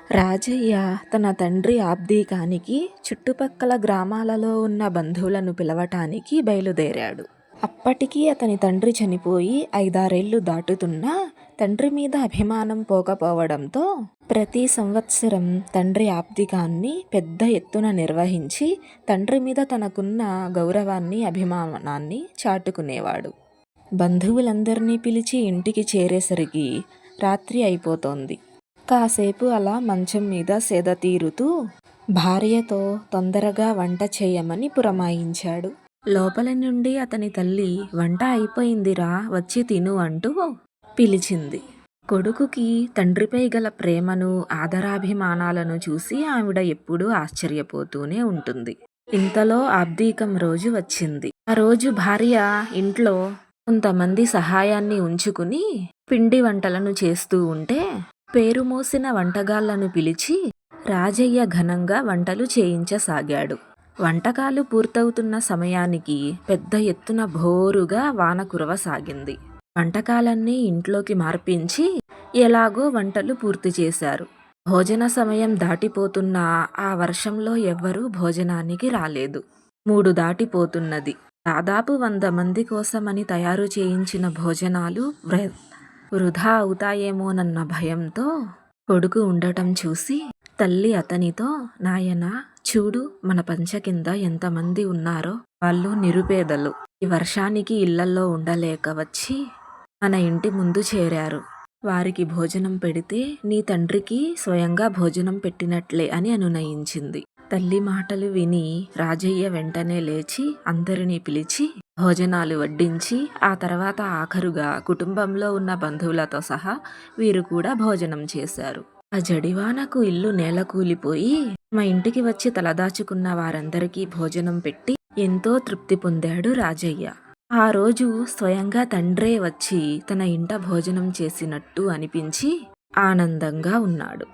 రాజయ్య తన తండ్రి ఆబ్దీకానికి చుట్టుపక్కల గ్రామాలలో ఉన్న బంధువులను పిలవటానికి బయలుదేరాడు. అప్పటికి అతని తండ్రి చనిపోయి 5-6 దాటుతున్నా తండ్రి మీద అభిమానం పోకపోవడంతో ప్రతి సంవత్సరం తండ్రి ఆబ్దికాన్ని పెద్ద ఎత్తున నిర్వహించి తండ్రి మీద తనకున్న గౌరవాన్ని, అభిమానాన్ని చాటుకునేవాడు. బంధువులందరినీ పిలిచి ఇంటికి చేరేసరికి రాత్రి అయిపోతోంది. కాసేపు అలా మంచం మీద సేద తీరుతూ భార్యతో తొందరగా వంట చేయమని పురమాయించాడు. లోపల నుండి అతని తల్లి వంట అయిపోయిందిరా, వచ్చి తిను అంటూ పిలిచింది. కొడుకుకి తండ్రిపై గల ప్రేమను, ఆదరాభిమానాలను చూసి ఆవిడ ఎప్పుడూ ఆశ్చర్యపోతూనే ఉంటుంది. ఇంతలో ఆబ్దీకం రోజు వచ్చింది. ఆ రోజు భార్య ఇంట్లో కొంతమంది సహాయాన్ని ఉంచుకుని పిండి వంటలను చేస్తూ ఉంటే పేరు మోసిన వంటగాళ్లను పిలిచి రాజయ్య ఘనంగా వంటలు చేయించసాగాడు. వంటకాలు పూర్తవుతున్న సమయానికి పెద్ద ఎత్తున భోరుగా వాన కురవసాగింది. వంటకాలన్నీ ఇంట్లోకి మార్పించి ఎలాగో వంటలు పూర్తి చేశారు. భోజన సమయం దాటిపోతున్నా ఆ వర్షంలో ఎవ్వరూ భోజనానికి రాలేదు. 3 దాటిపోతున్నది. దాదాపు 100 మంది కోసమని తయారు చేయించిన భోజనాలు వృధా అవుతాయేమోనన్న భయంతో కొడుకు ఉండటం చూసి తల్లి అతనితో, నాయనా చూడు, మన పంచ కింద ఎంతమంది ఉన్నారో, వాళ్ళు నిరుపేదలు. ఈ వర్షానికి ఇళ్లల్లో ఉండలేక వచ్చి మన ఇంటి ముందు చేరారు. వారికి భోజనం పెడితే నీ తండ్రికి స్వయంగా భోజనం పెట్టినట్లే అని అనునయించింది. తల్లి మాటలు విని రాజయ్య వెంటనే లేచి అందరినీ పిలిచి భోజనాలు వడ్డించి ఆ తర్వాత ఆఖరుగా కుటుంబంలో ఉన్న బంధువులతో సహా వీరు కూడా భోజనం చేశారు. ఆ జడివానకు ఇల్లు నేలకూలిపోయి మా ఇంటికి వచ్చి తలదాచుకున్న వారందరికీ భోజనం పెట్టి ఎంతో తృప్తి పొందాడు రాజయ్య. ఆ రోజు స్వయంగా తండ్రే వచ్చి తన ఇంట భోజనం చేసినట్టు అనిపించి ఆనందంగా ఉన్నాడు.